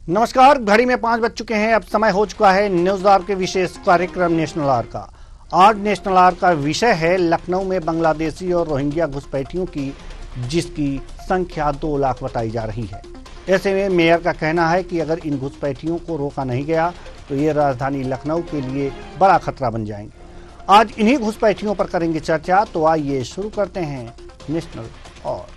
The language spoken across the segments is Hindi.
नमस्कार, घड़ी में 5 बज चुके हैं। अब समय हो चुका है न्यूज आवर के विशेष कार्यक्रम नेशनल आवर का। आज नेशनल आवर का विषय है लखनऊ में बांग्लादेशी और रोहिंग्या घुसपैठियों की, जिसकी संख्या 2 लाख बताई जा रही है। ऐसे में मेयर का कहना है कि अगर इन घुसपैठियों को रोका नहीं गया तो ये राजधानी लखनऊ के लिए बड़ा खतरा बन जाएंगे। आज इन्हीं घुसपैठियों पर करेंगे चर्चा, तो आइए शुरू करते हैं नेशनल आवर।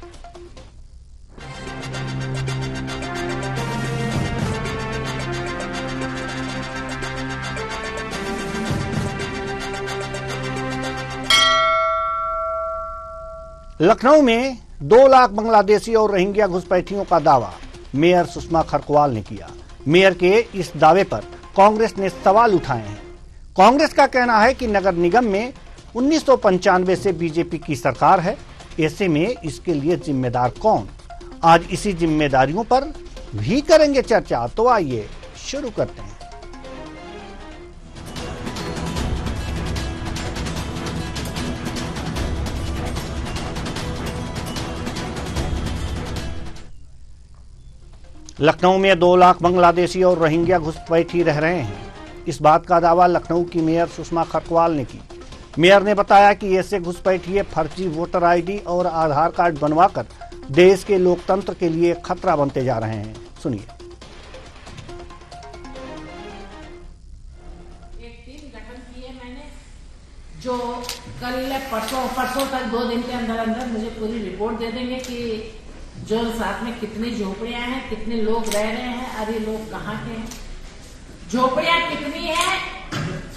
लखनऊ में 2 लाख बांग्लादेशी और रोहिंग्या घुसपैठियों का दावा मेयर सुषमा खरकवाल ने किया। मेयर के इस दावे पर कांग्रेस ने सवाल उठाए हैं। कांग्रेस का कहना है कि नगर निगम में 1995 से बीजेपी की सरकार है, ऐसे में इसके लिए जिम्मेदार कौन? आज इसी जिम्मेदारियों पर भी करेंगे चर्चा, तो आइए शुरू करते हैं। लखनऊ में 2 लाख बांग्लादेशी और रोहिंग्या घुसपैठी रह रहे हैं। इस बात का दावा लखनऊ की मेयर सुषमा खरकवाल ने की। मेयर ने बताया कि ऐसे घुसपैठिए फर्जी वोटर आईडी और आधार कार्ड बनवाकर देश के लोकतंत्र के लिए खतरा बनते जा रहे हैं। सुनिए। एक टीम गठन की है मैंने, जो कल परसों तक 2 दिन के अंदर मुझे पूरी रिपोर्ट दे देंगे कि जो साथ में कितनी झोपड़ियां हैं, कितने लोग रह रहे हैं, अरे लोग कहाँ के हैं, झोपड़ियां कितनी हैं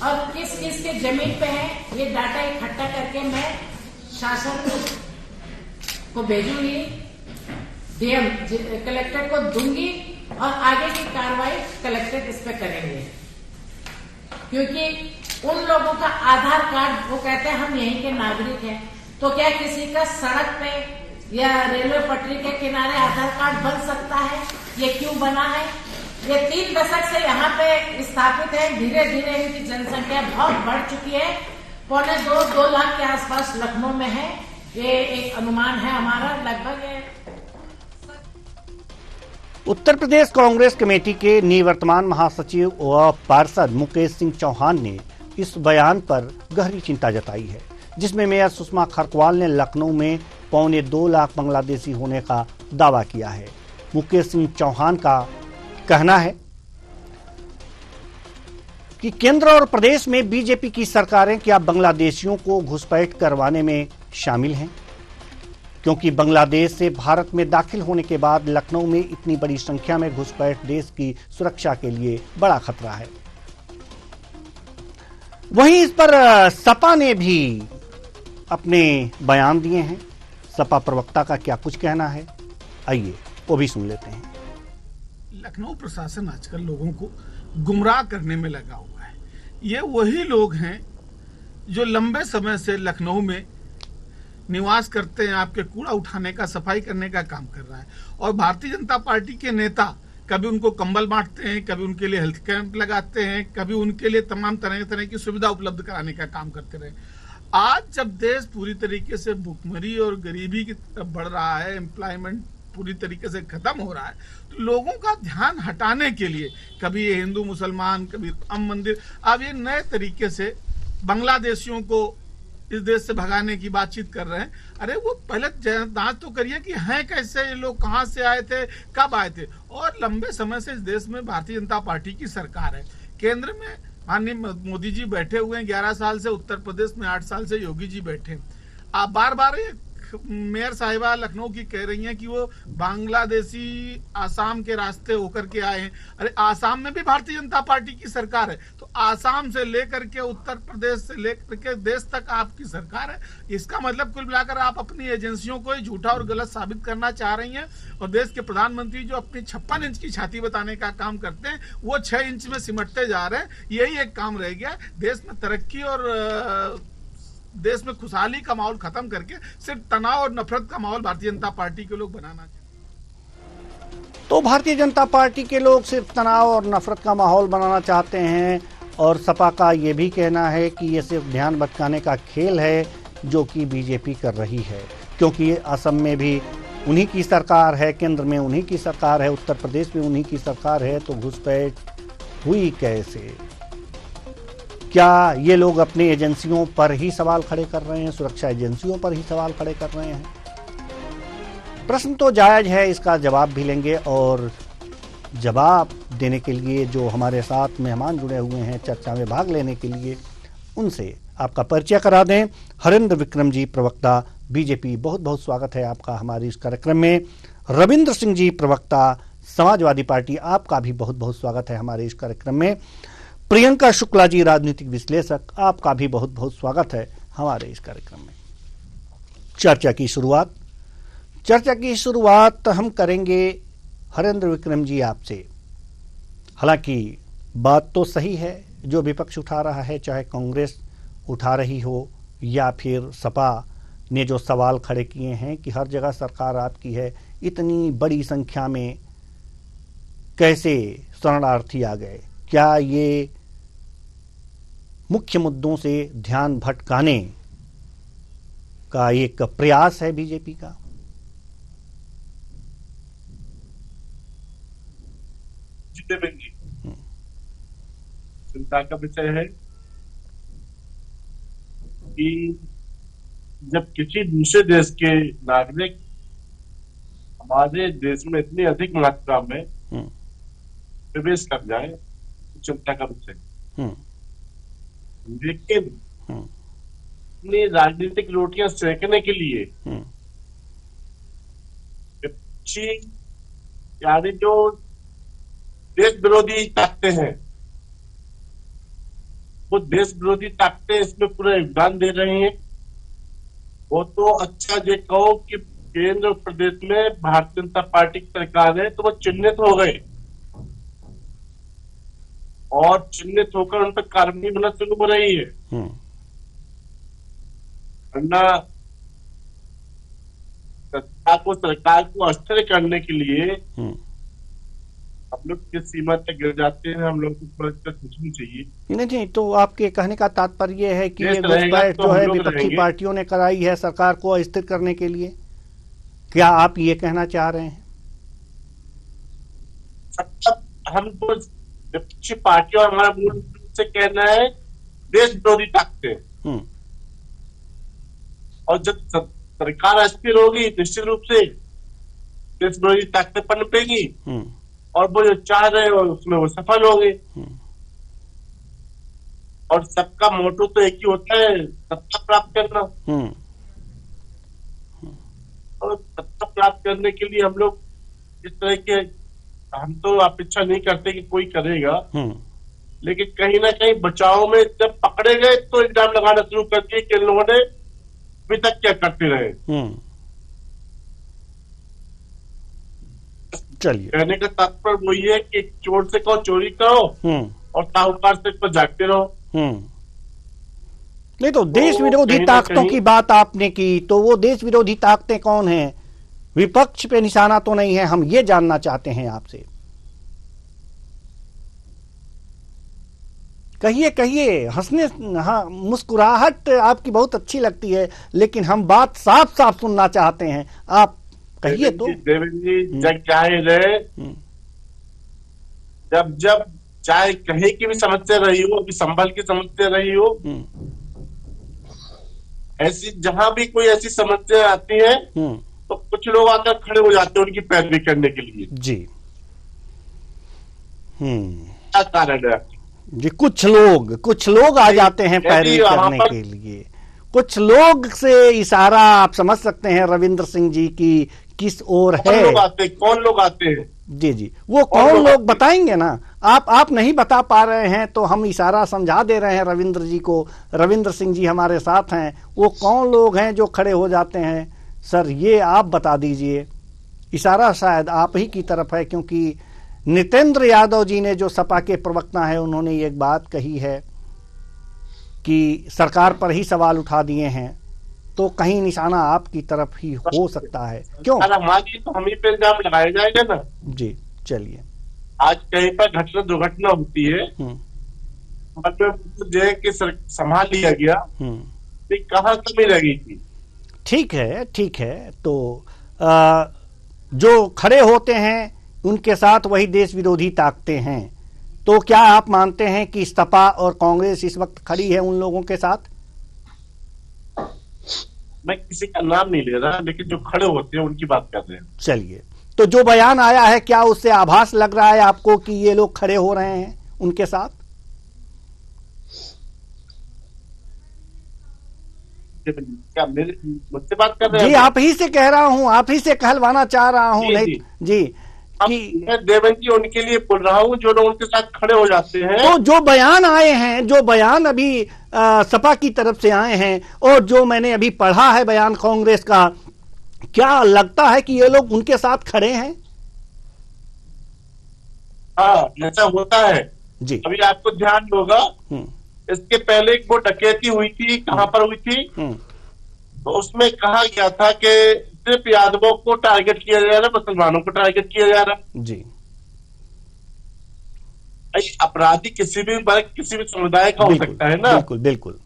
और किस किस के जमीन पे है, ये डाटा इकट्ठा करके मैं शासन को भेजूंगी, डीएम कलेक्टर को दूंगी और आगे की कार्रवाई कलेक्टर इस पे करेंगे। क्योंकि उन लोगों का आधार कार्ड, वो कहते हैं हम यहीं के नागरिक हैं, तो क्या किसी का सड़क पे या रेलवे पटरी के किनारे आधार कार्ड बन सकता है? ये क्यों बना है? ये 3 दशक से यहाँ पे स्थापित है। धीरे धीरे इनकी जनसंख्या बहुत बढ़ चुकी है, 2.25-2 लाख के आसपास लखनऊ में है। ये एक अनुमान है हमारा, लगभग। उत्तर प्रदेश कांग्रेस कमेटी के निवर्तमान महासचिव व पार्षद मुकेश सिंह चौहान ने इस बयान पर गहरी चिंता जताई है, जिसमें मेयर सुषमा खरकवाल ने लखनऊ में 2.25 लाख बांग्लादेशी होने का दावा किया है। मुकेश सिंह चौहान का कहना है कि केंद्र और प्रदेश में बीजेपी की सरकारें क्या बांग्लादेशियों को घुसपैठ करवाने में शामिल हैं? क्योंकि बांग्लादेश से भारत में दाखिल होने के बाद लखनऊ में इतनी बड़ी संख्या में घुसपैठ देश की सुरक्षा के लिए बड़ा खतरा है। वहीं इस पर सपा ने भी अपने बयान दिए हैं। सपा प्रवक्ता का क्या कुछ कहना है, आइए वो भी सुन लेते हैं। लखनऊ प्रशासन आजकल लोगों को गुमराह करने में लगा हुआ है। ये वही लोग हैं जो लंबे समय से लखनऊ में निवास करते हैं, आपके कूड़ा उठाने का, सफाई करने का काम कर रहा है। और भारतीय जनता पार्टी के नेता कभी उनको कंबल बांटते हैं, कभी उनके लिए हेल्थ कैंप लगाते हैं, कभी उनके लिए तमाम तरह की सुविधा उपलब्ध कराने का काम करते रहे। आज जब देश पूरी तरीके से भुखमरी और गरीबी की तरफ बढ़ रहा है, एम्प्लॉयमेंट पूरी तरीके से खत्म हो रहा है, तो लोगों का ध्यान हटाने के लिए कभी ये हिंदू मुसलमान, कभी राम मंदिर, अब ये नए तरीके से बांग्लादेशियों को इस देश से भगाने की बातचीत कर रहे हैं। अरे वो पहले जांच तो करिए कि हैं कैसे ये लोग, कहां से आए थे, कब आए थे। और लंबे समय से इस देश में भारतीय जनता पार्टी की सरकार है। केंद्र में माननीय मोदी जी बैठे हुए हैं 11 साल से, उत्तर प्रदेश में 8 साल से योगी जी बैठे। आप बार बार मेयर साहिबा लखनऊ की कह रही हैं कि वो बांग्लादेशी आसाम के रास्ते होकर के आए हैं। अरे आसाम में भी भारतीय जनता पार्टी की सरकार है, तो आसाम से लेकर के उत्तर प्रदेश से लेकर के देश तक आपकी सरकार है। इसका मतलब कुल मिलाकर आप अपनी एजेंसियों को झूठा और गलत साबित करना चाह रही हैं। और देश के प्रधानमंत्री जो अपनी 56 इंच की छाती बताने का काम करते हैं, वो 6 इंच में सिमटते जा रहे हैं। यही एक काम रह गया, देश में तरक्की और देश में खुशहाली का माहौल खत्म करके सिर्फ तनाव और नफरत का माहौल भारतीय जनता पार्टी के लोग बनाना चाहते। तो भारतीय जनता पार्टी के लोग सिर्फ तनाव और नफरत का माहौल बनाना चाहते हैं, और सपा का ये भी कहना है कि ये सिर्फ ध्यान भटकाने का खेल है जो कि बीजेपी कर रही है, क्योंकि असम में भी उन्हीं की सरकार है, केंद्र में उन्हीं की सरकार है, उत्तर प्रदेश में उन्हीं की सरकार है, तो घुसपैठ हुई कैसे? क्या ये लोग अपनी एजेंसियों पर ही सवाल खड़े कर रहे हैं, सुरक्षा एजेंसियों पर ही सवाल खड़े कर रहे हैं? प्रश्न तो जायज है, इसका जवाब भी लेंगे। और जवाब देने के लिए जो हमारे साथ मेहमान जुड़े हुए हैं चर्चा में भाग लेने के लिए, उनसे आपका परिचय करा दें। हरेंद्र विक्रम जी, प्रवक्ता बीजेपी, बहुत बहुत स्वागत है आपका हमारे इस कार्यक्रम में। रविंद्र सिंह जी, प्रवक्ता समाजवादी पार्टी, आपका भी बहुत बहुत स्वागत है हमारे इस कार्यक्रम में। प्रियंका शुक्ला जी, राजनीतिक विश्लेषक, आपका भी बहुत बहुत स्वागत है हमारे इस कार्यक्रम में। चर्चा की शुरुआत हम करेंगे हरेंद्र विक्रम जी आपसे। हालांकि बात तो सही है जो विपक्ष उठा रहा है, चाहे कांग्रेस उठा रही हो या फिर सपा ने जो सवाल खड़े किए हैं कि हर जगह सरकार आपकी है, इतनी बड़ी संख्या में कैसे शरणार्थी आ गए? क्या ये मुख्य मुद्दों से ध्यान भटकाने का एक प्रयास है बीजेपी का? चिंता का विषय है कि जब किसी दूसरे देश के नागरिक हमारे देश में इतनी अधिक मात्रा में प्रवेश कर जाए तो चिंता का विषय। लेकिन अपनी राजनीतिक रोटियां सेकने के लिए विपक्षी यानी जो देश विरोधी ताकतें हैं, वो देश विरोधी ताकतें इसमें पूरा योगदान दे रही हैं। वो तो अच्छा ये कहो कि केंद्र और प्रदेश में भारतीय जनता पार्टी की सरकार है, तो वो चिन्हित हो गए और चिन्हित होकर उन पर कार्रवाई होना शुरू हो रही है। वरना सरकार को अस्थिर करने के लिए हम लोग किस सीमा तक गिर जाते हैं, हम लोग को सोचनी चाहिए। नहीं, तो आपके कहने का तात्पर्य है कि ये घुसपैठ जो है विपक्षी पार्टियों ने कराई है सरकार को अस्थिर करने के लिए, क्या आप ये कहना चाह रहे हैं? हम तो विपक्षी पार्टियों, हमारा मूल रूप से कहना है देश विरोधी ताकतें, और जब सरकार अस्थिर होगी निश्चित रूप से देश विरोधी ताकतें पनपेगी और वो जो चाह रहे हो उसमें वो सफल होंगे। और सबका मोटो तो एक ही होता है, सत्ता प्राप्त करना। और सत्ता प्राप्त करने के लिए हम लोग इस तरह के, हम तो अपेक्षा नहीं करते कि कोई करेगा, लेकिन कहीं ना कहीं बचाव में जब पकड़े गए तो इल्जाम लगाना शुरू कर दिए कि इन लोगों ने अभी तक क्या करते रहे। चलिए, कहने का तात्पर्य वही है कि चोर से कहो चोरी करो और साहूकार से कहो जागते रहो। नहीं तो देश विरोधी ताकतों की बात आपने की, तो वो देश विरोधी ताकतें कौन हैं? विपक्ष पे निशाना तो नहीं है, हम ये जानना चाहते हैं आपसे। कहिए, हंसने, हाँ, मुस्कुराहट आपकी बहुत अच्छी लगती है, लेकिन हम बात साफ साफ सुनना चाहते हैं, आप कहिए तो। देवेंद्र जी, जग जाहिर है, जब चाहे कहीं की भी समस्या रही हो, अभी संभल की समस्या रही हो, ऐसी जहां भी कोई ऐसी समस्या आती है तो कुछ लोग आकर खड़े हो जाते हैं उनकी पैरवी करने के लिए जी। क्या कारण है जी? कुछ लोग आ जाते हैं पैरवी करने के लिए। कुछ लोग से इशारा आप समझ सकते हैं रविंद्र सिंह जी की किस ओर है। कौन लोग आते हैं? जी, वो कौन लोग बताएंगे ना। आप नहीं बता पा रहे हैं तो हम इशारा समझा दे रहे हैं रविंद्र जी को। रविंद्र सिंह जी हमारे साथ हैं, वो कौन लोग हैं जो खड़े हो जाते हैं? सर, ये आप बता दीजिए। इशारा शायद आप ही की तरफ है, क्योंकि नितेंद्र यादव जी ने, जो सपा के प्रवक्ता है, उन्होंने एक बात कही है कि सरकार पर ही सवाल उठा दिए हैं, तो कहीं निशाना आपकी तरफ ही हो सकता है। क्यों? हमारी तो हम ही पे इल्जाम लगाया जाएगा ना जी। चलिए, आज कहीं पर घटना दुर्घटना होती है, मतलब जो है कि संभाल लिया गया, कहाँ कमी लगी थी। ठीक है। तो जो खड़े होते हैं उनके साथ वही देश विरोधी ताकतें हैं। तो क्या आप मानते हैं कि सपा और कांग्रेस इस वक्त खड़ी है उन लोगों के साथ? मैं किसी का नाम नहीं ले रहा, लेकिन जो खड़े होते हैं उनकी बात कर रहे हैं। चलिए, तो जो बयान आया है क्या उससे आभास लग रहा है आपको कि ये लोग खड़े हो रहे हैं उनके साथ? क्या मेरे मुझसे बात कर रहे हैं? जी, आप ही से कह रहा हूं, आप ही से कहलवाना चाह रहा हूं। जी, नहीं जी, कि मैं देवेंद्र जी उनके लिए बोल रहा हूं जो लोग उनके साथ खड़े हो जाते हैं। तो जो बयान आए हैं, जो बयान अभी सपा की तरफ से आए हैं और जो मैंने अभी पढ़ा है बयान कांग्रेस का, क्या लगता है कि ये लोग उनके साथ खड़े हैं? हाँ, ऐसा होता है जी। अभी आपको ध्यान होगा, इसके पहले एक वो डकैती हुई थी, कहां पर हुई थी? तो उसमें कहा गया था कि सिर्फ यादवों को टारगेट किया जा रहा है, मुसलमानों को टारगेट किया जा रहा है। जी। अपराधी किसी भी वर्ग, किसी भी समुदाय का हो सकता है ना। बिल्कुल बिल्कुल।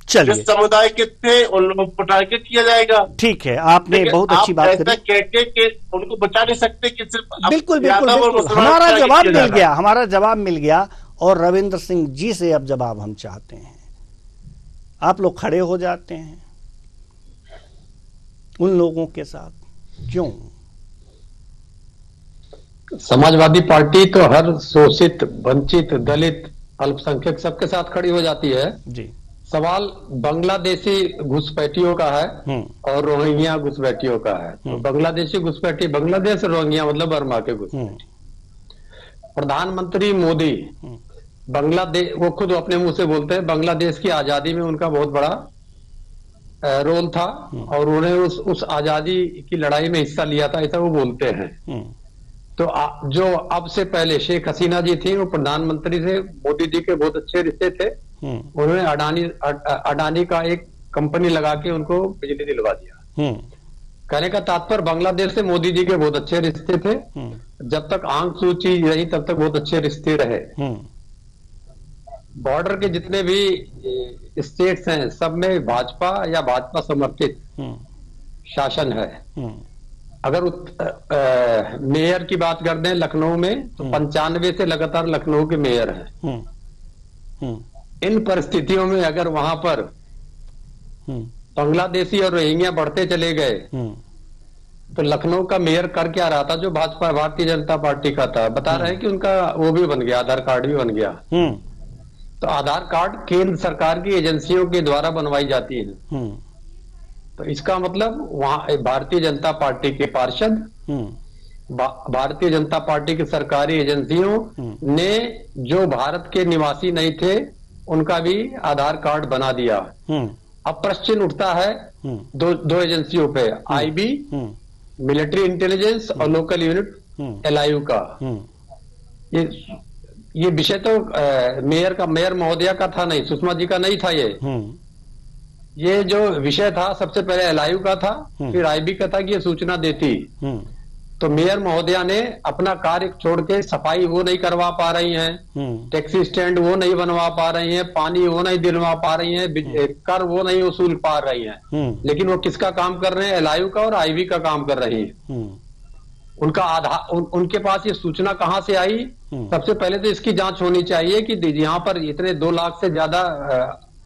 चलिए, जिस समुदाय के थे उन लोगों को टारगेट किया जाएगा। ठीक है, आपने बहुत अच्छी बात करी। ऐसा कह के उनको बचा नहीं सकते कि सिर्फ बिल्कुल बिल्कुल बिल्कुल, हमारा जवाब मिल गया, हमारा जवाब मिल गया। और रविंद्र सिंह जी से अब जवाब हम चाहते हैं। आप लोग खड़े हो जाते हैं उन लोगों के साथ, क्यों? समाजवादी पार्टी तो हर शोषित, वंचित, दलित, अल्पसंख्यक सबके साथ खड़ी हो जाती है। जी। सवाल बांग्लादेशी घुसपैठियों का है और रोहिंग्या घुसपैठियों का है। तो बांग्लादेशी घुसपैठी बांग्लादेश, रोहिंग्या मतलब बर्मा के घुसपैठी। प्रधानमंत्री मोदी बांग्लादेश, वो खुद अपने मुंह से बोलते हैं बांग्लादेश की आजादी में उनका बहुत बड़ा रोल था और उन्होंने उस आजादी की लड़ाई में हिस्सा लिया था, ऐसा वो बोलते हैं। तो जो अब से पहले शेख हसीना जी थी, वो प्रधानमंत्री से मोदी जी के बहुत अच्छे रिश्ते थे। उन्होंने अडानी का एक कंपनी लगा के उनको बिजली दिलवा दिया। कहने का तात्पर्य बांग्लादेश से मोदी जी के बहुत अच्छे रिश्ते थे। जब तक आंग सूची रही तब तक बहुत अच्छे रिश्ते रहे। बॉर्डर के जितने भी स्टेट्स हैं सब में भाजपा या भाजपा समर्थित शासन है। अगर मेयर की बात कर दें लखनऊ में, तो 95 से लगातार लखनऊ के मेयर हैं। इन परिस्थितियों में अगर वहां पर बांग्लादेशी और रोहिंग्या बढ़ते चले गए तो लखनऊ का मेयर कर क्या रहा था जो भाजपा, भारतीय जनता पार्टी का था? बता रहे हैं कि उनका वो भी बन गया, आधार कार्ड भी बन गया। तो आधार कार्ड केंद्र सरकार की एजेंसियों के द्वारा बनवाई जाती है। तो इसका मतलब वहां भारतीय जनता पार्टी के पार्षद, भारतीय जनता पार्टी की सरकारी एजेंसियों ने जो भारत के निवासी नहीं थे उनका भी आधार कार्ड बना दिया। अब प्रश्न उठता है दो एजेंसियों पे, आईबी मिलिट्री इंटेलिजेंस और लोकल यूनिट एलआईयू का। ये विषय तो मेयर महोदया का था नहीं, सुषमा जी का नहीं था। ये जो विषय था सबसे पहले एलआईयू का था, फिर आईबी का था कि ये सूचना देती। तो मेयर महोदया ने अपना कार्य छोड़ के सफाई वो नहीं करवा पा रही हैं, टैक्सी स्टैंड वो नहीं बनवा पा रही हैं, पानी वो नहीं दिलवा पा रही हैं, कर वो नहीं वसूल पा रही हैं। लेकिन वो किसका काम कर रहे हैं? एलआईयू का और आईबी का काम कर रही है। उनका आधार, उनके पास ये सूचना कहां से आई? सबसे पहले तो इसकी जांच होनी चाहिए कि यहाँ पर इतने 2 लाख से ज्यादा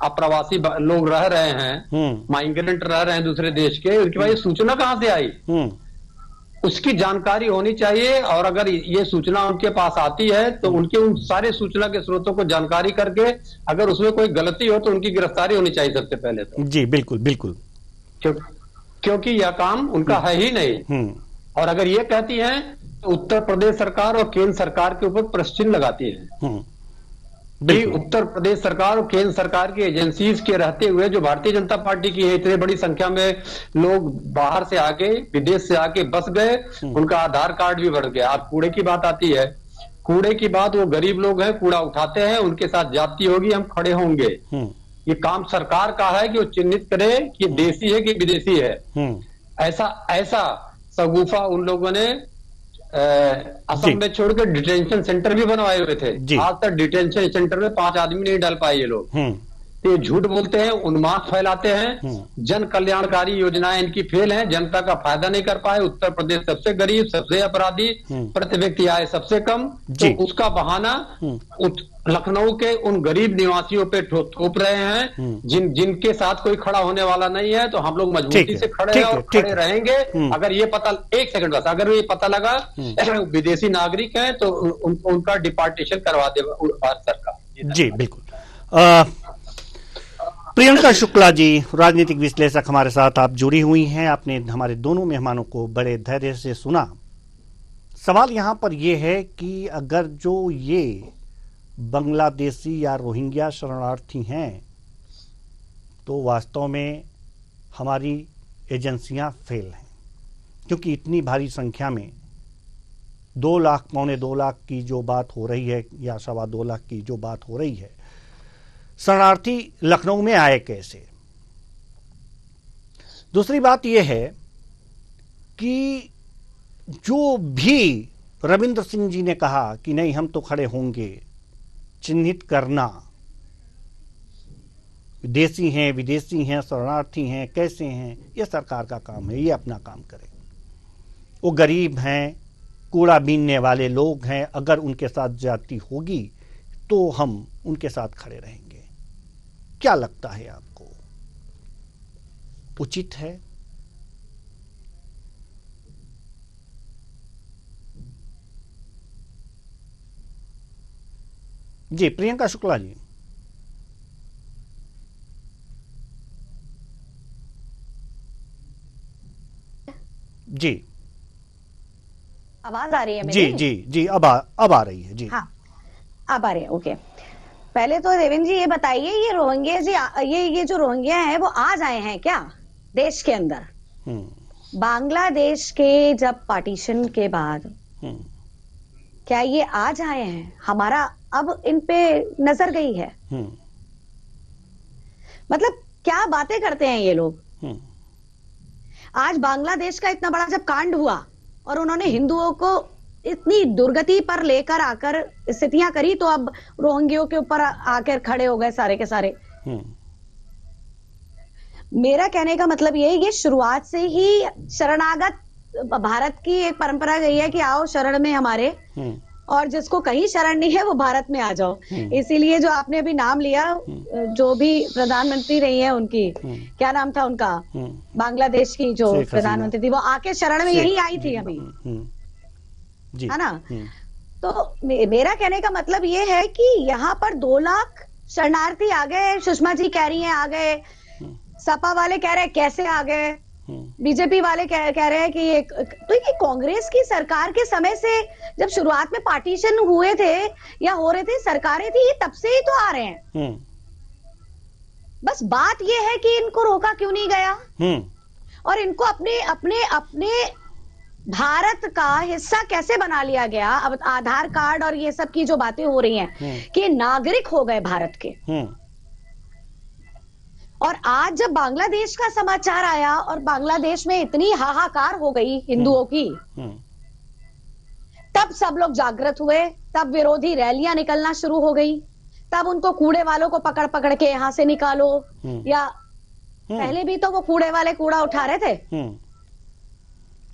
अप्रवासी लोग रह रहे हैं, माइग्रेंट रह रहे हैं दूसरे देश के, उनके पास ये सूचना कहां से आई? उसकी जानकारी होनी चाहिए। और अगर ये सूचना उनके पास आती है तो उनके उन सारे सूचना के स्रोतों को जानकारी करके अगर उसमें कोई गलती हो तो उनकी गिरफ्तारी होनी चाहिए सबसे पहले तो। जी बिल्कुल बिल्कुल, क्योंकि यह काम उनका है ही नहीं। और अगर ये कहती हैं तो उत्तर प्रदेश सरकार और केंद्र सरकार के ऊपर प्रश्न लगाती है कि उत्तर प्रदेश सरकार और केंद्र सरकार की एजेंसीज के रहते हुए जो भारतीय जनता पार्टी की है, इतने बड़ी संख्या में लोग बाहर से आके, विदेश से आके बस गए, उनका आधार कार्ड भी बढ़ गया। अब कूड़े की बात आती है, कूड़े की बात, वो गरीब लोग हैं, कूड़ा उठाते हैं, उनके साथ जाती होगी, हम खड़े होंगे। ये काम सरकार का है कि वो चिन्हित करे कि देशी है कि विदेशी है। ऐसा सगुफा उन लोगों ने असम में छोड़कर डिटेंशन सेंटर भी बनवाए हुए थे। आज तक डिटेंशन सेंटर में 5 आदमी नहीं डाल पाए ये लोग। तो ये झूठ बोलते हैं, उन्माद फैलाते हैं, जन कल्याणकारी योजनाएं इनकी फेल हैं, जनता का फायदा नहीं कर पाए। उत्तर प्रदेश सबसे गरीब, सबसे अपराधी, प्रति व्यक्ति आय सबसे कम, तो उसका बहाना लखनऊ के उन गरीब निवासियों पे थोप रहे हैं, जिनके साथ कोई खड़ा होने वाला नहीं है। तो हम लोग मजबूती से खड़े हैं और खड़े रहेंगे। अगर ये पता, एक सेकंड बस, अगर ये पता लगा विदेशी नागरिक हैं तो उनका डिपार्टेशन करवा दे भारत सरकार। जी बिल्कुल। प्रियंका शुक्ला जी, राजनीतिक विश्लेषक, हमारे साथ आप जुड़ी हुई हैं। आपने हमारे दोनों मेहमानों को बड़े धैर्य से सुना। सवाल यहां पर यह है कि अगर जो ये बांग्लादेशी या रोहिंग्या शरणार्थी हैं तो वास्तव में हमारी एजेंसियां फेल हैं, क्योंकि इतनी भारी संख्या में 2 लाख, पौने 2 लाख की जो बात हो रही है या 2.25 लाख की जो बात हो रही है, शरणार्थी लखनऊ में आए कैसे? दूसरी बात यह है कि जो भी रविंद्र सिंह जी ने कहा कि नहीं हम तो खड़े होंगे, चिन्हित करना देसी हैं, विदेशी हैं, शरणार्थी हैं, कैसे हैं, यह सरकार का काम है, ये अपना काम करे। वो गरीब हैं, कूड़ा बीनने वाले लोग हैं, अगर उनके साथ ज्यादती होगी तो हम उनके साथ खड़े रहेंगे। क्या लगता है आपको, उचित है? जी प्रियंका शुक्ला जी। जी आवाज आ रही है मेरी? जी जी जी, अब आ रही है जी। हाँ, अब आ रही है, ओके। पहले तो देवेंद्र जी ये बताइए, ये रोहिंग्या जी, ये जो रोहिंग्या हैं वो आज आए हैं क्या देश के अंदर? बांग्लादेश के जब पार्टीशन के बाद क्या ये आज आए हैं? हमारा अब इन पे नजर गई है? मतलब क्या बातें करते हैं ये लोग। आज बांग्लादेश का इतना बड़ा जब कांड हुआ और उन्होंने हिंदुओं को इतनी दुर्गति पर लेकर आकर स्थितियां करी, तो अब रोहिंग्यों के ऊपर आकर खड़े हो गए सारे के सारे। मेरा कहने का मतलब ये शुरुआत से ही शरणागत भारत की एक परंपरा गई है कि आओ शरण में हमारे, और जिसको कहीं शरण नहीं है वो भारत में आ जाओ। इसीलिए जो आपने अभी नाम लिया, जो भी प्रधानमंत्री रही है उनकी, क्या नाम था उनका, बांग्लादेश की जो प्रधानमंत्री थी, वो आके शरण में यही आई थी अभी, है ना। तो मेरा कहने का मतलब ये है कि यहाँ पर 2 लाख शरणार्थी आ गए, सुषमा जी कह रही हैं आ गए, सपा वाले कह रहे हैं कैसे आ गए, बीजेपी वाले कह रहे हैं कि तो ये कांग्रेस की सरकार के समय से, जब शुरुआत में पार्टीशन हुए थे या हो रहे थे, सरकारें थी, तब से ही तो आ रहे हैं। बस बात ये है कि इनको रोका क्यों नहीं गया, और इनको अपने भारत का हिस्सा कैसे बना लिया गया। अब आधार कार्ड और ये सब की जो बातें हो रही हैं कि नागरिक हो गए भारत के। और आज जब बांग्लादेश का समाचार आया और बांग्लादेश में इतनी हाहाकार हो गई हिंदुओं की, तब सब लोग जागृत हुए, तब विरोधी रैलियां निकलना शुरू हो गई, तब उनको कूड़े वालों को पकड़ पकड़ के यहां से निकालो, या पहले भी तो वो कूड़े वाले कूड़ा उठा रहे थे।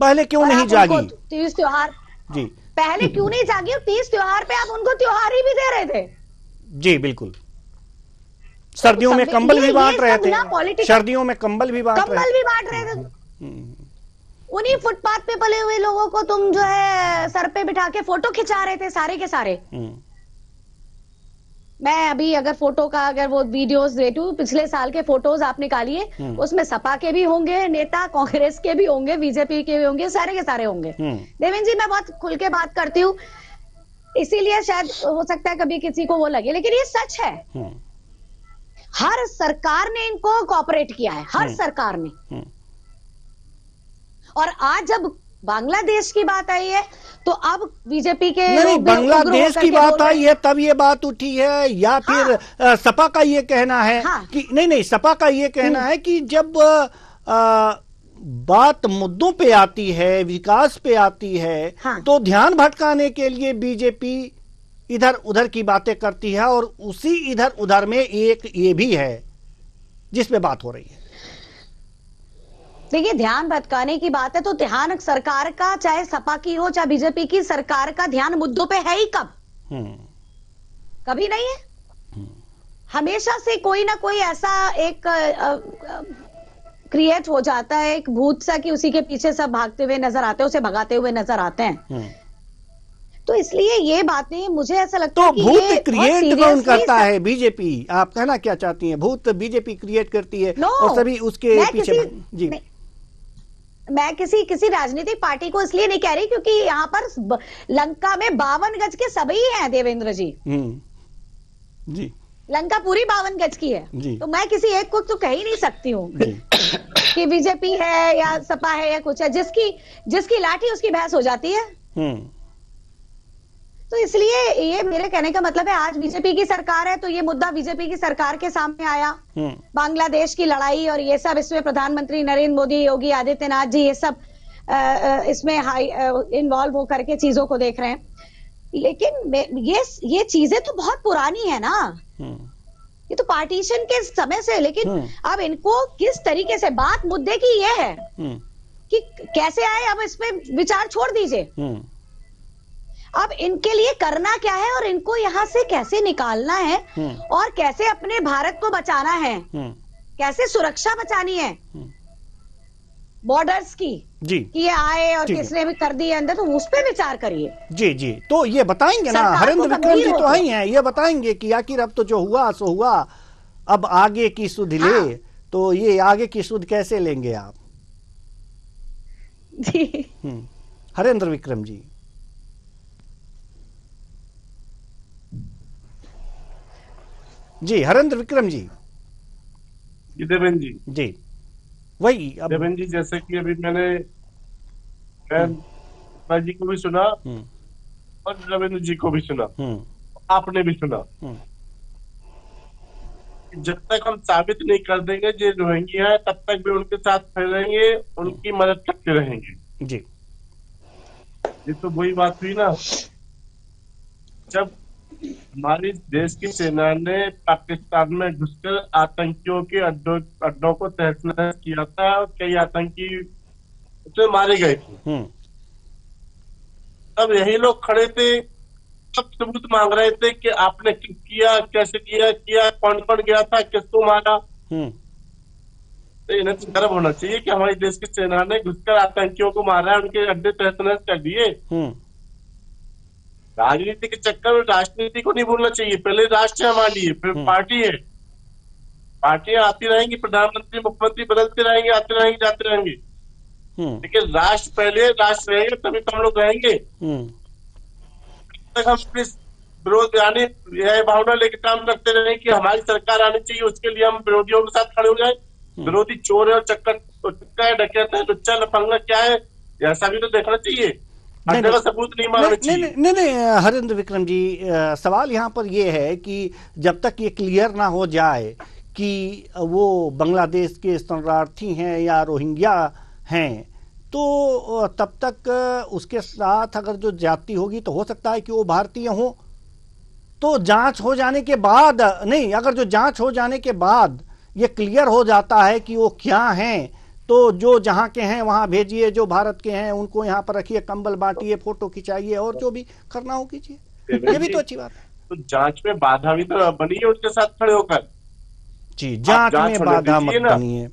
पहले क्यों नहीं जागी? 30 त्योहार जी, पहले क्यों नहीं जागी? और 30 त्योहार पे आप उनको त्योहार ही भी दे रहे थे। जी बिल्कुल। सर्दियों में कंबल भी बांट रहे थे, सर्दियों में कंबल भी बांट रहे थे। उन्हीं फुटपाथ पे पले हुए लोगों को तुम जो है सर पे बिठा के फोटो खिंचा रहे थे सारे के सारे। मैं अभी अगर फोटो का अगर वो वीडियोस देखूं, पिछले साल के फोटोज आप निकालिए, उसमें सपा के भी होंगे नेता, कांग्रेस के भी होंगे, बीजेपी के भी होंगे, सारे के सारे होंगे। देवेंद्र जी, मैं बहुत खुल के बात करती हूँ, इसीलिए शायद हो सकता है कभी किसी को वो लगे, लेकिन ये सच है। हर सरकार ने इनको कोऑपरेट किया है, हर सरकार ने। और आज जब बांग्लादेश की बात आई है तो अब बीजेपी के नहीं, बांग्लादेश की बात आई है तब ये बात उठी है, या फिर सपा का ये कहना है कि नहीं, सपा का ये कहना है कि जब बात मुद्दों पे आती है, विकास पे आती है, तो ध्यान भटकाने के लिए बीजेपी इधर उधर की बातें करती है, और उसी इधर उधर में एक ये भी है जिस पे बात हो रही है। देखिए, ध्यान भटकाने की बात है तो ध्यान सरकार का, चाहे सपा की हो चाहे बीजेपी की, सरकार का ध्यान मुद्दों पे है ही कब? कभी नहीं है। हमेशा से कोई ना कोई ऐसा एक क्रिएट हो जाता है, एक भूत सा, कि उसी के पीछे सब भागते हुए नजर आते हैं, उसे भगाते हुए नजर आते हैं। तो इसलिए ये बातें मुझे ऐसा लगता है कि भूत क्रिएट कौन करता है? बीजेपी। आप कहना क्या चाहती हैं? भूत बीजेपी क्रिएट करती है और सभी उसके पीछे। जी, मैं किसी राजनीतिक पार्टी को इसलिए नहीं कह रही क्योंकि यहाँ पर लंका में 52 गज के सभी हैं देवेंद्र जी। जी, लंका पूरी 52 गज की है, तो मैं किसी एक को तो कह ही नहीं सकती हूँ कि बीजेपी है या सपा है या कुछ है। जिसकी लाठी उसकी भैंस हो जाती है। तो इसलिए ये मेरे कहने का मतलब है, आज बीजेपी की सरकार है तो ये मुद्दा बीजेपी की सरकार के सामने आया। बांग्लादेश की लड़ाई और ये सब, इसमें प्रधानमंत्री नरेंद्र मोदी, योगी आदित्यनाथ जी, ये सब इसमें इन्वॉल्व होकर के चीजों को देख रहे हैं। लेकिन ये चीजें तो बहुत पुरानी है ना, ये तो पार्टीशन के समय से। लेकिन अब इनको किस तरीके से, बात मुद्दे की ये है कि कैसे आए, अब इसमें विचार छोड़ दीजिए। अब इनके लिए करना क्या है और इनको यहां से कैसे निकालना है और कैसे अपने भारत को बचाना है, कैसे सुरक्षा बचानी है बॉर्डर्स की जी, कि ये आए और किसने भी कर दी है अंदर, तो उस पर विचार करिए। जी जी, तो ये बताएंगे ना, हरेंद्र विक्रम जी तो ही हैं, ये बताएंगे कि आखिर अब तो जो हुआ सो हुआ, अब आगे की सुध ले। तो ये आगे की सुध कैसे लेंगे आप? जी, हरेंद्र विक्रम जी। जी, हरेंद्र विक्रम जी। देवेंद्र जी। जी, वही देवेंद्र जी, जैसे कि अभी मैंने जी को भी सुना और रविंद्र जी को भी सुना, आपने भी सुना। जब तक हम साबित नहीं कर देंगे जो रोहिंग्या है, तब तक भी उनके साथ खड़े रहेंगे, उनकी मदद करते रहेंगे। जी, ये तो वही बात हुई ना, जब हमारी देश की सेना ने पाकिस्तान में घुसकर आतंकियों के अड्डों को तहस नहस किया था और कई आतंकी उसमें मारे गए थे। तब यही लोग खड़े थे, सब सबूत मांग रहे थे कि आपने क्यों किया, कैसे किया, कौन कौन गया था, किसको मारा। तो इन्हें तो गर्व होना चाहिए कि हमारी देश की सेना ने घुसकर आतंकियों को मारा है, उनके अड्डे तहस नहस कर दिए। राजनीति के चक्कर में राजनीति को नहीं भूलना चाहिए। पहले राष्ट्र है हमारे लिए, फिर पार्टी है। पार्टियां आती रहेंगी, प्रधानमंत्री मुख्यमंत्री बदलते रहेंगे, आते रहेंगे, जाते रहेंगे, लेकिन राष्ट्र पहले, राष्ट्र रहेंगे तभी तो हम लोग रहेंगे। तक हम अपने विरोध यानी यह भावना लेकर काम करते रहे कि हमारी सरकार आनी चाहिए, उसके लिए हम विरोधियों के साथ खड़े हो जाए। विरोधी चोर है और चक्कर है, डकैता है, लुच्चा लफंगा क्या है, ऐसा भी तो देखना चाहिए। सबूत नहीं मांगना चाहिए। नहीं, हरेंद्र विक्रम जी, सवाल यहाँ पर ये है कि जब तक ये क्लियर ना हो जाए कि वो बांग्लादेश के शरणार्थी हैं या रोहिंग्या हैं, तो तब तक उसके साथ अगर जो जाति होगी तो हो सकता है कि वो भारतीय हो। तो जांच हो जाने के बाद नहीं, अगर जो जांच हो जाने के बाद ये क्लियर हो जाता है कि वो क्या हैं, तो जो जहां के हैं वहां भेजिए, जो भारत के हैं उनको यहाँ पर रखिए, कंबल बांटिए, फोटो खिंचाइए और जो भी करना हो कीजिए। ये भी तो अच्छी बात है। तो जांच में बाधा भी तो बनी है उनके साथ खड़े होकर। जी, जांच में बाधा मत बनिए।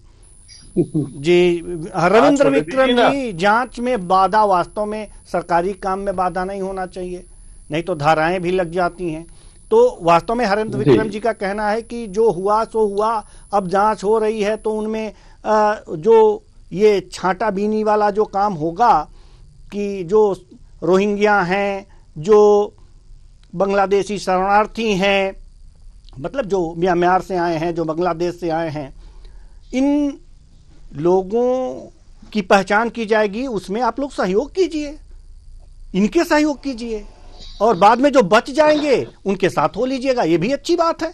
जी, रविंद्र विक्रम जी, जांच में बाधा वास्तव में सरकारी काम में बाधा नहीं होना चाहिए, नहीं तो धाराएं भी लग जाती हैं। तो वास्तव में हरेंद्र विक्रम जी का कहना है कि जो हुआ सो हुआ, अब जांच हो रही है, तो उनमें जो ये छांटा बीनी वाला जो काम होगा कि जो रोहिंग्या हैं, जो बांग्लादेशी शरणार्थी हैं, मतलब जो म्यांमार से आए हैं, जो बांग्लादेश से आए हैं, इन लोगों की पहचान की जाएगी। उसमें आप लोग सहयोग कीजिए, इनके सहयोग कीजिए, और बाद में जो बच जाएंगे उनके साथ हो लीजिएगा, ये भी अच्छी बात है।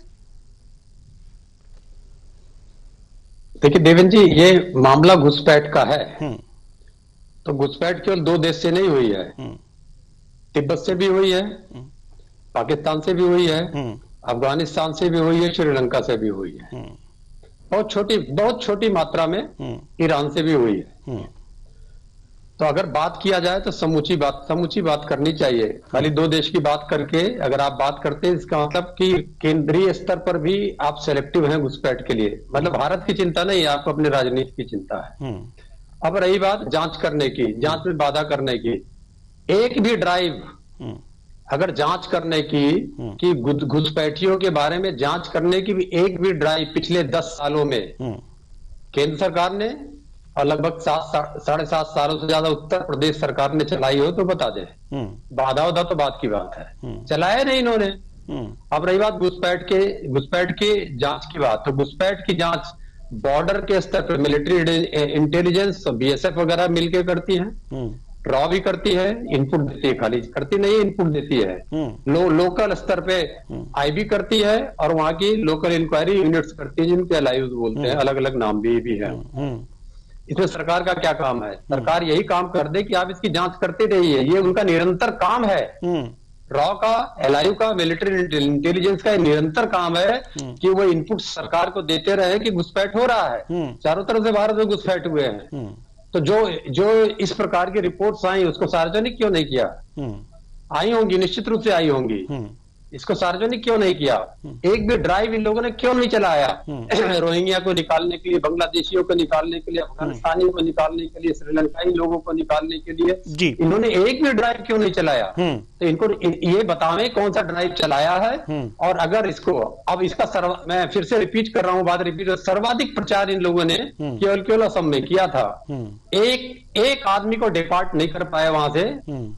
देखिए देवेंद्र जी, ये मामला घुसपैठ का है, तो घुसपैठ केवल 2 देश से नहीं हुई है, तिब्बत से भी हुई है पाकिस्तान से भी हुई है, अफगानिस्तान से भी हुई है, श्रीलंका से भी हुई है, बहुत छोटी मात्रा में ईरान से भी हुई है। तो अगर बात किया जाए तो समूची बात करनी चाहिए। खाली 2 देश की बात करके अगर आप बात करते हैं, इसका मतलब कि केंद्रीय स्तर पर भी आप सेलेक्टिव हैं घुसपैठ के लिए। मतलब भारत की चिंता नहीं है, आपको अपनी राजनीति की चिंता है। अब रही बात जांच करने की, जांच में बाधा करने की, एक भी ड्राइव अगर जांच करने की कि घुसपैठियों के बारे में जांच करने की भी एक भी ड्राइव पिछले 10 सालों में केंद्र सरकार ने और लगभग 7-7.5 सालों से ज्यादा उत्तर प्रदेश सरकार ने चलाई हो तो बता दे। बाधा तो बात की बात है, चलाया नहीं इन्होंने। अब रही बात घुसपैठ की जांच की बात, तो घुसपैठ की जांच बॉर्डर के स्तर पर मिलिट्री इंटेलिजेंस, बीएसएफ वगैरह मिलकर करती है, रॉ भी करती है, इनपुट देती है, खाली करती नहीं है, इनपुट देती है। लोकल स्तर पे आईबी करती है और वहां की लोकल इंक्वायरी यूनिट्स करती है, जिनके एलआईयूज बोलते हैं, अलग अलग नाम भी है। इसमें सरकार का क्या काम है? सरकार यही काम कर दे कि आप इसकी जांच करते रहिए, ये उनका निरंतर काम है। रॉ का, एलआईयू का, मिलिट्री इंटेलिजेंस का निरंतर काम है कि वो इनपुट सरकार को देते रहे कि घुसपैठ हो रहा है, चारों तरफ से भारत में घुसपैठ हुए हैं। तो जो इस प्रकार की रिपोर्ट्स आई उसको सार्वजनिक क्यों नहीं किया? आई होंगी, निश्चित रूप से आई होंगी, इसको सार्वजनिक क्यों नहीं किया? एक भी ड्राइव इन लोगों ने क्यों नहीं चलाया? रोहिंग्या को निकालने के लिए, बांग्लादेशियों को निकालने के लिए, अफगानिस्तानियों को निकालने के लिए, श्रीलंकाई लोगों को निकालने के लिए इन्होंने एक भी ड्राइव क्यों नहीं चलाया? तो इनको ये बतावें कौन सा ड्राइव चलाया है। और अगर इसको अब इसका मैं फिर से रिपीट कर रहा हूँ, बात रिपीट, सर्वाधिक प्रचार इन लोगों ने केवल असम में किया था। एक आदमी को डिपार्ट नहीं कर पाए वहां से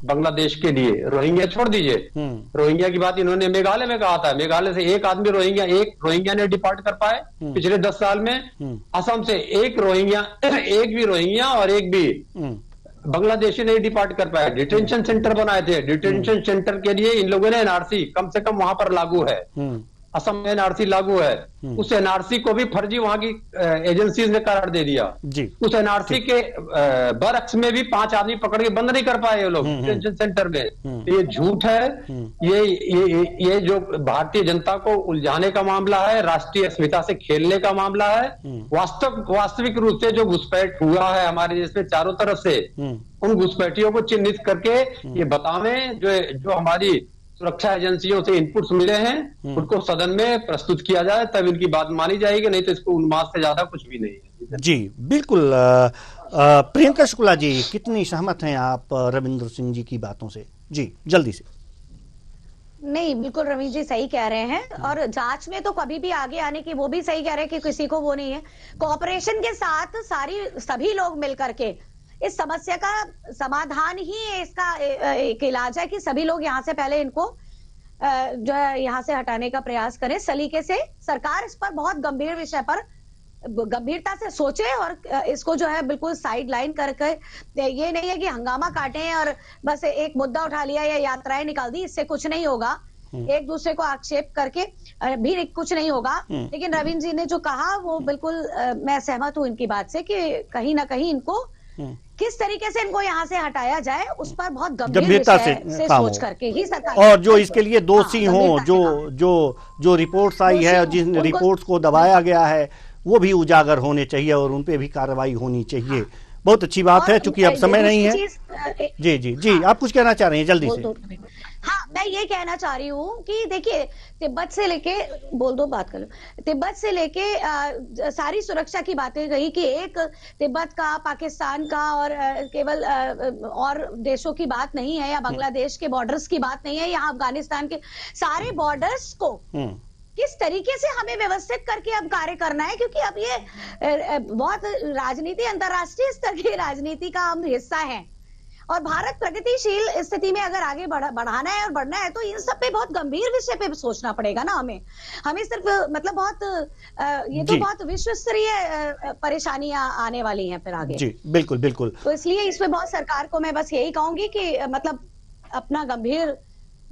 बांग्लादेश के लिए। रोहिंग्या छोड़ दीजिए, रोहिंग्या की बात इन्होंने मेघालय में कहा था, मेघालय से एक आदमी रोहिंग्या ने डिपार्ट कर पाए पिछले 10 साल में। असम से एक भी रोहिंग्या और एक भी बांग्लादेशी नहीं डिपार्ट कर पाए। डिटेंशन सेंटर बनाए थे, डिटेंशन सेंटर के लिए इन लोगों ने एनआरसी कम से कम वहां पर लागू है, असम में एनआरसी लागू है। उस एनआरसी को भी फर्जी वहां की एजेंसीज ने करार दे दिया। उस एनआरसी के बरक्स में भी 5 आदमी पकड़ के बंद नहीं कर पाए ये लोग डिटेंशन सेंटर में। तो ये झूठ है, ये जो भारतीय जनता को उलझाने का मामला है, राष्ट्रीय अस्मिता से खेलने का मामला है। वास्तविक रूप से जो घुसपैठ हुआ है हमारे देश में चारों तरफ से, उन घुसपैठियों को चिन्हित करके ये बतावें, जो हमारी सुरक्षा एजेंसियों से इनपुट्स मिले हैं उनको सदन में प्रस्तुत किया जाए, तब इनकी बात मानी जाएगी, नहीं तो इसको उन्माद से ज्यादा कुछ भी नहीं है। जी बिल्कुल। प्रियंका शुक्ला जी, कितनी सहमत हैं आप रविंद्र सिंह जी की बातों से? जी जल्दी से। नहीं, बिल्कुल रवीश जी सही कह रहे हैं। और जांच में तो कभी भी आगे आने की, वो भी सही कह रहे हैं कि किसी को वो नहीं है। कोऑपरेशन के साथ सभी लोग मिलकर के इस समस्या का समाधान ही इसका एक इलाज है कि सभी लोग यहाँ से पहले इनको जो है यहाँ से हटाने का प्रयास करें सलीके से। सरकार इस पर बहुत गंभीर विषय पर गंभीरता से सोचे और इसको जो है बिल्कुल साइड लाइन करके, ये नहीं है कि हंगामा काटें और बस एक मुद्दा उठा लिया या यात्राएं निकाल दी, इससे कुछ नहीं होगा। एक दूसरे को आक्षेप करके भी कुछ नहीं होगा। लेकिन रविंद्र जी ने जो कहा वो बिल्कुल मैं सहमत हूं इनकी बात से कि कहीं ना कहीं इनको किस तरीके से इनको यहाँ से हटाया जाए उस पर बहुत गंभीरता से सोच करके ही सरकार, और जो इसके लिए दोषी हों, जो रिपोर्ट्स आई है और जिन रिपोर्ट्स को दबाया गया है वो भी उजागर होने चाहिए और उन पे भी कार्रवाई होनी चाहिए। बहुत अच्छी बात है, चूंकि अब समय नहीं है। जी जी जी, आप कुछ कहना चाह रहे हैं जल्दी से? हाँ, मैं ये कहना चाह रही हूँ कि देखिए, तिब्बत से लेके तिब्बत से लेके सारी सुरक्षा की बातें कही कि एक तिब्बत का, पाकिस्तान का और केवल और देशों की बात नहीं है, या बांग्लादेश के बॉर्डर्स की बात नहीं है, या अफगानिस्तान के सारे बॉर्डर्स को किस तरीके से हमें व्यवस्थित करके अब कार्य करना है, क्योंकि अब ये बहुत राजनीति, अंतरराष्ट्रीय स्तर की राजनीति का हम हिस्सा है। और भारत प्रगतिशील स्थिति में अगर आगे बढ़ाना है और बढ़ना है तो इन सब पे बहुत गंभीर विषय पे सोचना पड़ेगा ना हमें सिर्फ मतलब बहुत ये तो बहुत विश्व स्तरीय परेशानियां आने वाली हैं फिर आगे। जी बिल्कुल बिल्कुल। तो इसलिए इसमें बहुत सरकार को मैं बस यही कहूंगी कि मतलब अपना गंभीर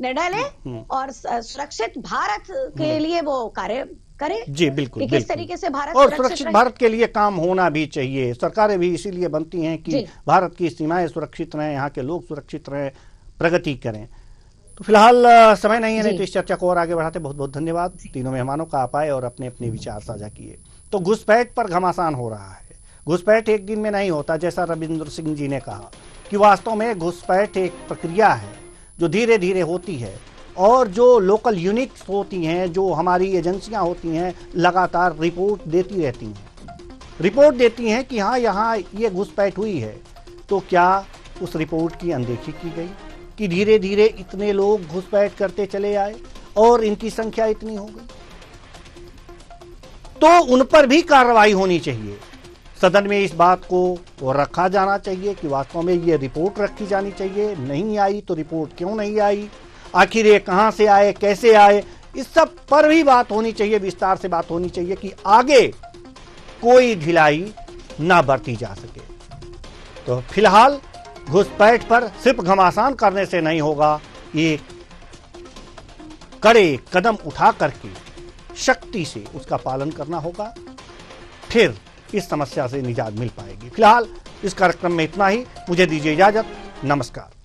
निर्णय ले और सुरक्षित भारत के लिए वो कार्य करे। जी बिल्कुल, किस तरीके से भारत और सुरक्षित भारत के लिए काम होना भी चाहिए। सरकारें भी इसीलिए बनती हैं कि भारत की सीमाएं सुरक्षित रहें, यहाँ के लोग सुरक्षित रहें, प्रगति करें। तो फिलहाल समय नहीं है, नहीं तो इस चर्चा को और आगे बढ़ाते। बहुत बहुत धन्यवाद तीनों मेहमानों का, आप आए और अपने अपने विचार साझा किए। तो घुसपैठ पर घमासान हो रहा है। घुसपैठ एक दिन में नहीं होता, जैसा रविंद्र सिंह जी ने कहा कि वास्तव में घुसपैठ एक प्रक्रिया है जो धीरे धीरे होती है, और जो लोकल यूनिट्स होती हैं, जो हमारी एजेंसियां होती हैं, लगातार रिपोर्ट देती रहती हैं, रिपोर्ट देती हैं कि हाँ यहाँ ये घुसपैठ हुई है। तो क्या उस रिपोर्ट की अनदेखी की गई कि धीरे धीरे इतने लोग घुसपैठ करते चले आए और इनकी संख्या इतनी हो गई? तो उन पर भी कार्रवाई होनी चाहिए। सदन में इस बात को रखा जाना चाहिए कि वास्तव में ये रिपोर्ट रखी जानी चाहिए। नहीं आई तो रिपोर्ट क्यों नहीं आई, आखिर ये कहां से आए, कैसे आए, इस सब पर भी बात होनी चाहिए, विस्तार से बात होनी चाहिए कि आगे कोई ढिलाई ना बरती जा सके। तो फिलहाल घुसपैठ पर सिर्फ घमासान करने से नहीं होगा, एक कड़े कदम उठा करके शक्ति से उसका पालन करना होगा, फिर इस समस्या से निजात मिल पाएगी। फिलहाल इस कार्यक्रम में इतना ही। मुझे दीजिए इजाजत। नमस्कार।